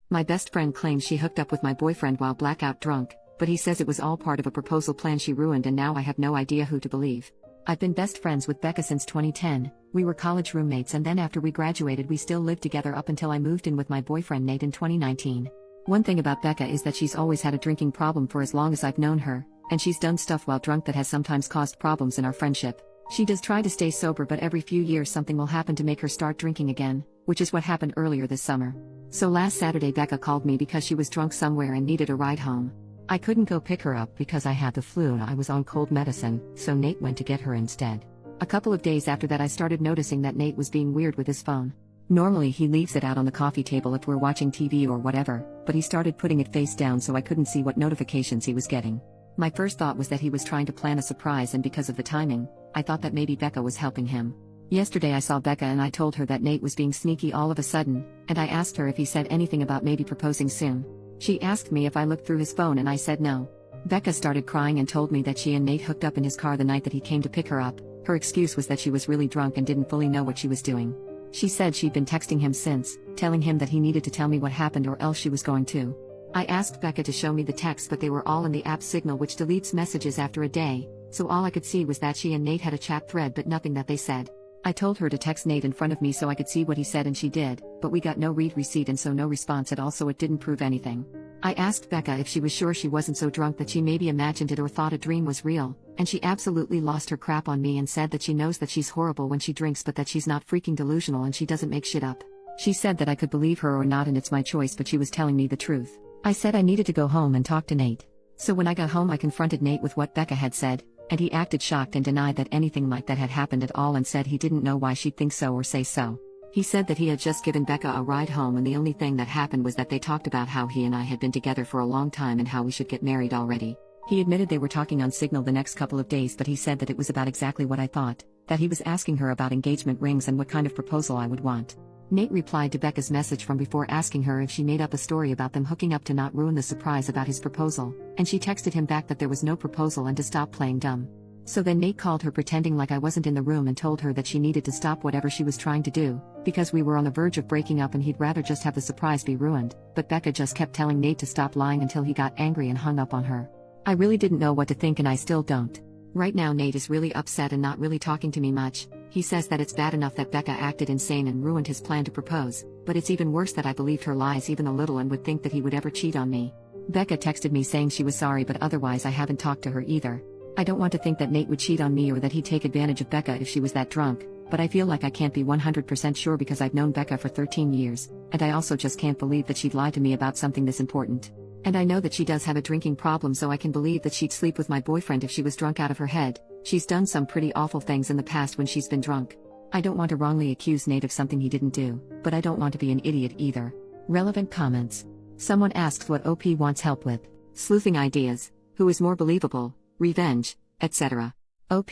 My best friend claims she hooked up with my boyfriend while blackout drunk, but he says it was all part of a proposal plan she ruined and now I have no idea who to believe. I've been best friends with Becca since 2010, we were college roommates and then after we graduated we still lived together up until I moved in with my boyfriend Nate in 2019. One thing about Becca is that she's always had a drinking problem for as long as I've known her, and she's done stuff while drunk that has sometimes caused problems in our friendship. She does try to stay sober but every few years something will happen to make her start drinking again, which is what happened earlier this summer. So last Saturday Becca called me because she was drunk somewhere and needed a ride home. I couldn't go pick her up because I had the flu and I was on cold medicine, so Nate went to get her instead. A couple of days after that I started noticing that Nate was being weird with his phone. Normally he leaves it out on the coffee table if we're watching TV or whatever, but he started putting it face down so I couldn't see what notifications he was getting. My first thought was that he was trying to plan a surprise and because of the timing, I thought that maybe Becca was helping him. Yesterday I saw Becca and I told her that Nate was being sneaky all of a sudden, and I asked her if he said anything about maybe proposing soon. She asked me if I looked through his phone and I said no. Becca started crying and told me that she and Nate hooked up in his car the night that he came to pick her up. Her excuse was that she was really drunk and didn't fully know what she was doing. She said she'd been texting him since, telling him that he needed to tell me what happened or else she was going to. I asked Becca to show me the texts but they were all in the app Signal which deletes messages after a day, so all I could see was that she and Nate had a chat thread but nothing that they said. I told her to text Nate in front of me so I could see what he said and she did, but we got no read receipt and so no response at all so it didn't prove anything. I asked Becca if she was sure she wasn't so drunk that she maybe imagined it or thought a dream was real, and she absolutely lost her crap on me and said that she knows that she's horrible when she drinks but that she's not freaking delusional and she doesn't make shit up. She said that I could believe her or not and it's my choice but she was telling me the truth. I said I needed to go home and talk to Nate. So when I got home I confronted Nate with what Becca had said, and he acted shocked and denied that anything like that had happened at all and said he didn't know why she'd think so or say so. He said that he had just given Becca a ride home and the only thing that happened was that they talked about how he and I had been together for a long time and how we should get married already. He admitted they were talking on Signal the next couple of days but he said that it was about exactly what I thought, that he was asking her about engagement rings and what kind of proposal I would want. Nate replied to Becca's message from before asking her if she made up a story about them hooking up to not ruin the surprise about his proposal, and she texted him back that there was no proposal and to stop playing dumb. So then Nate called her pretending like I wasn't in the room and told her that she needed to stop whatever she was trying to do, because we were on the verge of breaking up and he'd rather just have the surprise be ruined, but Becca just kept telling Nate to stop lying until he got angry and hung up on her. I really didn't know what to think and I still don't. Right now Nate is really upset and not really talking to me much. He says that it's bad enough that Becca acted insane and ruined his plan to propose, but it's even worse that I believed her lies even a little and would think that he would ever cheat on me. Becca texted me saying she was sorry but otherwise I haven't talked to her either. I don't want to think that Nate would cheat on me or that he'd take advantage of Becca if she was that drunk, but I feel like I can't be 100% sure because I've known Becca for 13 years, and I also just can't believe that she'd lie to me about something this important. And I know that she does have a drinking problem so I can believe that she'd sleep with my boyfriend if she was drunk out of her head. She's done some pretty awful things in the past when she's been drunk. I don't want to wrongly accuse Nate of something he didn't do, but I don't want to be an idiot either. Relevant comments. Someone asks what OP wants help with. Sleuthing ideas. Who is more believable? Revenge, etc. OP.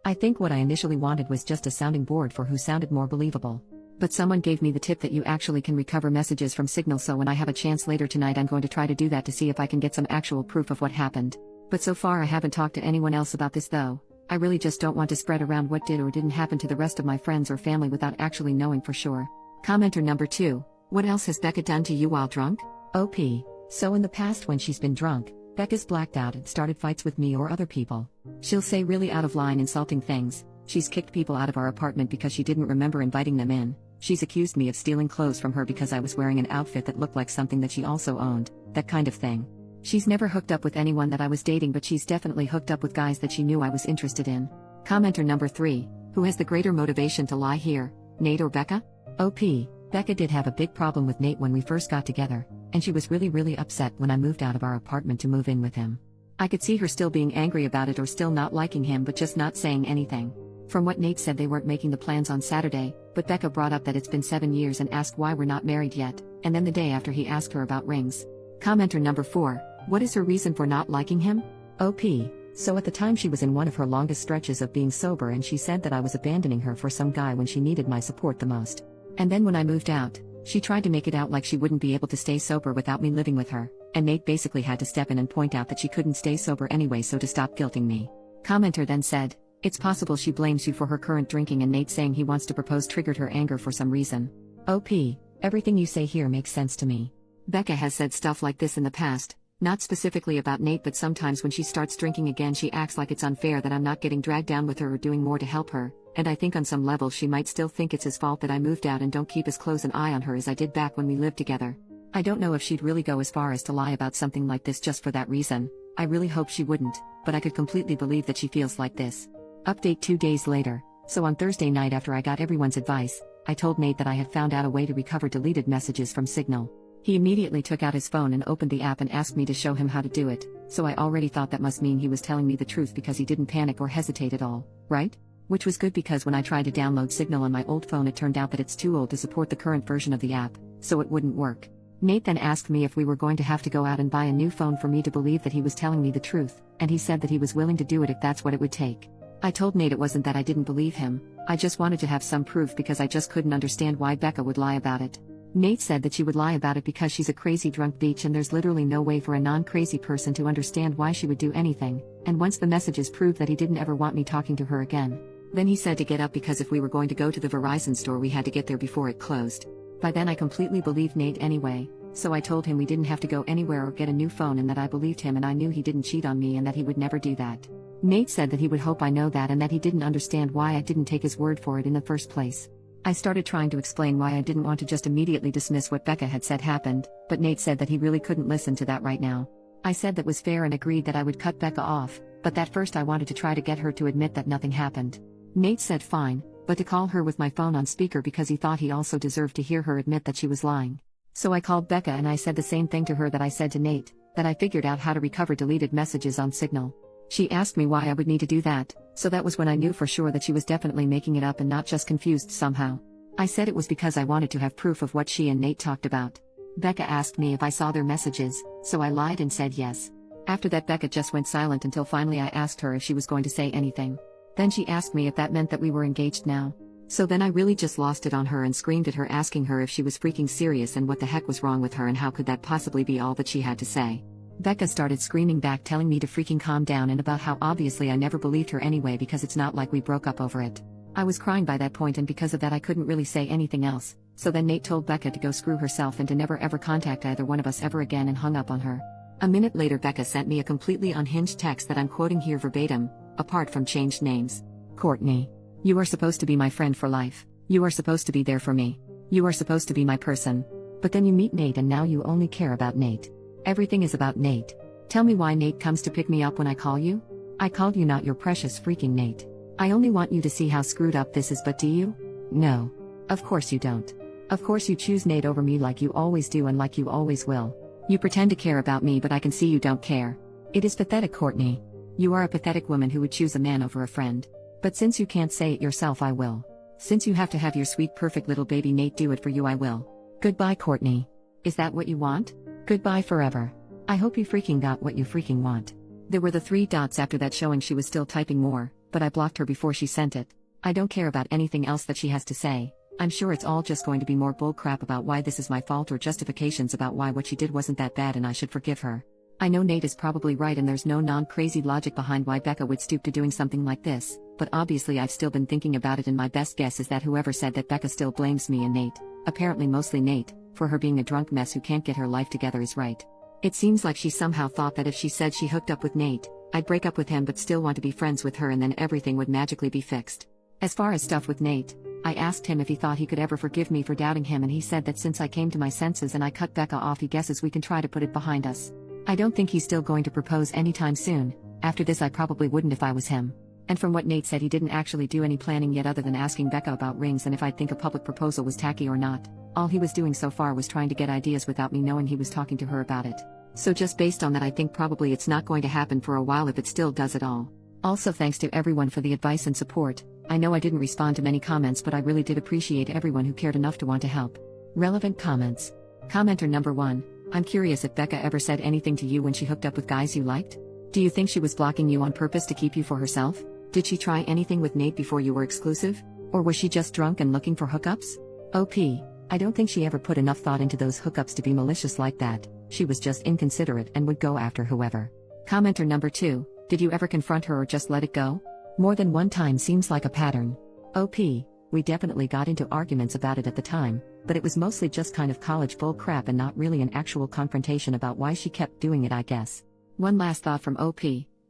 I think what I initially wanted was just a sounding board for who sounded more believable. But someone gave me the tip that you actually can recover messages from Signal, so when I have a chance later tonight I'm going to try to do that to see if I can get some actual proof of what happened. But so far I haven't talked to anyone else about this though. I really just don't want to spread around what did or didn't happen to the rest of my friends or family without actually knowing for sure. Commenter number 2. What else has Becca done to you while drunk? OP. So in the past when she's been drunk, Becca's blacked out and started fights with me or other people. She'll say really out of line insulting things. She's kicked people out of our apartment because she didn't remember inviting them in. She's accused me of stealing clothes from her because I was wearing an outfit that looked like something that she also owned, that kind of thing. She's never hooked up with anyone that I was dating, but she's definitely hooked up with guys that she knew I was interested in. Commenter number 3. Who has the greater motivation to lie here, Nate or Becca? OP. Becca did have a big problem with Nate when we first got together, and she was really upset when I moved out of our apartment to move in with him. I could see her still being angry about it or still not liking him but just not saying anything. From what Nate said, they weren't making the plans on Saturday, but Becca brought up that it's been 7 years and asked why we're not married yet, and then the day after he asked her about rings. Commenter number 4. What is her reason for not liking him? OP. So at the time she was in one of her longest stretches of being sober and she said that I was abandoning her for some guy when she needed my support the most. And then when I moved out, she tried to make it out like she wouldn't be able to stay sober without me living with her, and Nate basically had to step in and point out that she couldn't stay sober anyway, so to stop guilting me. Commenter then said, it's possible she blames you for her current drinking, and Nate saying he wants to propose triggered her anger for some reason. OP. Everything you say here makes sense to me. Becca has said stuff like this in the past, not specifically about Nate, but sometimes when she starts drinking again she acts like it's unfair that I'm not getting dragged down with her or doing more to help her, and I think on some level she might still think it's his fault that I moved out and don't keep as close an eye on her as I did back when we lived together. I don't know if she'd really go as far as to lie about something like this just for that reason. I really hope she wouldn't, but I could completely believe that she feels like this. Update 2 days later. So on Thursday night, after I got everyone's advice, I told Nate that I had found out a way to recover deleted messages from Signal. He immediately took out his phone and opened the app and asked me to show him how to do it, so I already thought that must mean he was telling me the truth because he didn't panic or hesitate at all, right? Which was good because when I tried to download Signal on my old phone it turned out that it's too old to support the current version of the app, so it wouldn't work. Nate then asked me if we were going to have to go out and buy a new phone for me to believe that he was telling me the truth, and he said that he was willing to do it if that's what it would take. I told Nate it wasn't that I didn't believe him, I just wanted to have some proof because I just couldn't understand why Becca would lie about it. Nate said that she would lie about it because she's a crazy drunk bitch and there's literally no way for a non-crazy person to understand why she would do anything, and once the messages proved that he didn't ever want me talking to her again. Then he said to get up because if we were going to go to the Verizon store we had to get there before it closed. By then I completely believed Nate anyway, so I told him we didn't have to go anywhere or get a new phone and that I believed him and I knew he didn't cheat on me and that he would never do that. Nate said that he would hope I know that and that he didn't understand why I didn't take his word for it in the first place. I started trying to explain why I didn't want to just immediately dismiss what Becca had said happened, but Nate said that he really couldn't listen to that right now. I said that was fair and agreed that I would cut Becca off, but that first I wanted to try to get her to admit that nothing happened. Nate said fine, but to call her with my phone on speaker because he thought he also deserved to hear her admit that she was lying. So I called Becca and I said the same thing to her that I said to Nate, that I figured out how to recover deleted messages on Signal. She asked me why I would need to do that, so that was when I knew for sure that she was definitely making it up and not just confused somehow. I said it was because I wanted to have proof of what she and Nate talked about. Becca asked me if I saw their messages, so I lied and said yes. After that Becca just went silent until finally I asked her if she was going to say anything. Then she asked me if that meant that we were engaged now. So then I really just lost it on her and screamed at her asking her if she was freaking serious and what the heck was wrong with her and how could that possibly be all that she had to say. Becca started screaming back telling me to freaking calm down and about how obviously I never believed her anyway because it's not like we broke up over it. I was crying by that point and because of that I couldn't really say anything else, so then Nate told Becca to go screw herself and to never ever contact either one of us ever again and hung up on her. A minute later Becca sent me a completely unhinged text that I'm quoting here verbatim, apart from changed names. Courtney. You are supposed to be my friend for life. You are supposed to be there for me. You are supposed to be my person. But then you meet Nate and now you only care about Nate. Everything is about Nate. Tell me why Nate comes to pick me up when I call you? I called you not your precious freaking Nate. I only want you to see how screwed up this is, but do you? No. Of course you don't. Of course you choose Nate over me like you always do and like you always will. You pretend to care about me but I can see you don't care. It is pathetic, Courtney. You are a pathetic woman who would choose a man over a friend. But since you can't say it yourself I will. Since you have to have your sweet perfect little baby Nate do it for you I will. Goodbye, Courtney. Is that what you want? Goodbye forever. I hope you freaking got what you freaking want. There were the 3 dots after that showing she was still typing more, but I blocked her before she sent it. I don't care about anything else that she has to say. I'm sure it's all just going to be more bullcrap about why this is my fault or justifications about why what she did wasn't that bad and I should forgive her. I know Nate is probably right and there's no non-crazy logic behind why Becca would stoop to doing something like this, but obviously I've still been thinking about it and my best guess is that whoever said that Becca still blames me and Nate, apparently mostly Nate, for her being a drunk mess who can't get her life together is right. It seems like she somehow thought that if she said she hooked up with Nate, I'd break up with him but still want to be friends with her and then everything would magically be fixed. As far as stuff with Nate, I asked him if he thought he could ever forgive me for doubting him and he said that since I came to my senses and I cut Becca off he guesses we can try to put it behind us. I don't think he's still going to propose anytime soon. After this I probably wouldn't if I was him. And from what Nate said he didn't actually do any planning yet other than asking Becca about rings and if I'd think a public proposal was tacky or not. All he was doing so far was trying to get ideas without me knowing he was talking to her about it. So just based on that I think probably it's not going to happen for a while if it still does at all. Also thanks to everyone for the advice and support. I know I didn't respond to many comments but I really did appreciate everyone who cared enough to want to help. Relevant comments. Commenter number 1. I'm curious if Becca ever said anything to you when she hooked up with guys you liked? Do you think she was blocking you on purpose to keep you for herself? Did she try anything with Nate before you were exclusive? Or was she just drunk and looking for hookups? OP. I don't think she ever put enough thought into those hookups to be malicious like that. She was just inconsiderate and would go after whoever. Commenter number 2. Did you ever confront her or just let it go? More than one time seems like a pattern. OP. We definitely got into arguments about it at the time, but it was mostly just kind of college bull crap and not really an actual confrontation about why she kept doing it, I guess. One last thought from OP.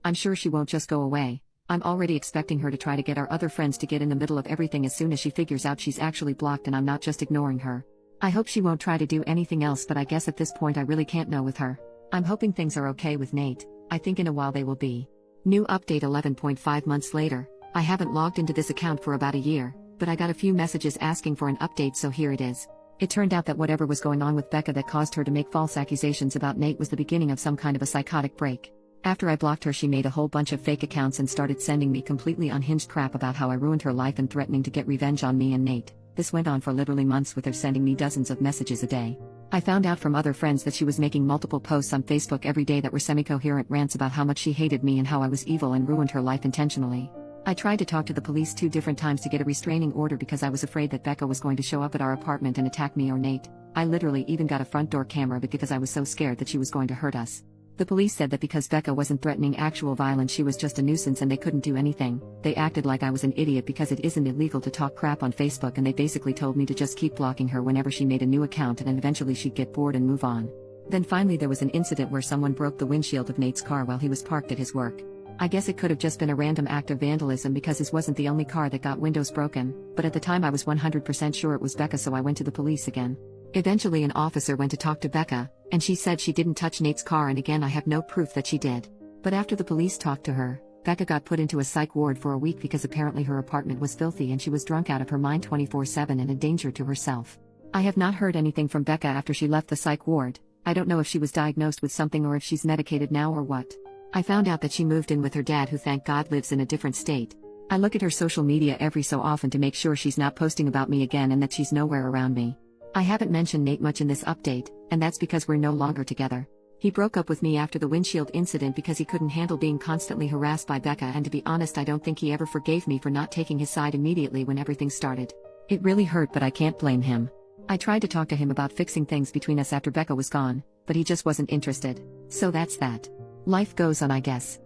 I'm sure she won't just go away. I'm already expecting her to try to get our other friends to get in the middle of everything as soon as she figures out she's actually blocked and I'm not just ignoring her. I hope she won't try to do anything else, but I guess at this point I really can't know with her. I'm hoping things are okay with Nate. I think in a while they will be. New update 11.5 months later. I haven't logged into this account for about a year, but I got a few messages asking for an update, so here it is. It turned out that whatever was going on with Becca that caused her to make false accusations about Nate was the beginning of some kind of a psychotic break. After I blocked her, she made a whole bunch of fake accounts and started sending me completely unhinged crap about how I ruined her life and threatening to get revenge on me and Nate. This went on for literally months, with her sending me dozens of messages a day. I found out from other friends that she was making multiple posts on Facebook every day that were semi-coherent rants about how much she hated me and how I was evil and ruined her life intentionally. I tried to talk to the police 2 different times to get a restraining order because I was afraid that Becca was going to show up at our apartment and attack me or Nate. I literally even got a front door camera because I was so scared that she was going to hurt us. The police said that because Becca wasn't threatening actual violence, she was just a nuisance and they couldn't do anything. They acted like I was an idiot because it isn't illegal to talk crap on Facebook, and they basically told me to just keep blocking her whenever she made a new account and eventually she'd get bored and move on. Then finally there was an incident where someone broke the windshield of Nate's car while he was parked at his work. I guess it could have just been a random act of vandalism because his wasn't the only car that got windows broken, but at the time I was 100% sure it was Becca, so I went to the police again. Eventually an officer went to talk to Becca, and she said she didn't touch Nate's car, and again I have no proof that she did. But after the police talked to her, Becca got put into a psych ward for a week because apparently her apartment was filthy and she was drunk out of her mind 24/7 and a danger to herself. I have not heard anything from Becca after she left the psych ward. I don't know if she was diagnosed with something or if she's medicated now or what. I found out that she moved in with her dad, who thank God lives in a different state. I look at her social media every so often to make sure she's not posting about me again and that she's nowhere around me. I haven't mentioned Nate much in this update, and that's because we're no longer together. He broke up with me after the windshield incident because he couldn't handle being constantly harassed by Becca, and to be honest I don't think he ever forgave me for not taking his side immediately when everything started. It really hurt, but I can't blame him. I tried to talk to him about fixing things between us after Becca was gone, but he just wasn't interested. So that's that. Life goes on, I guess.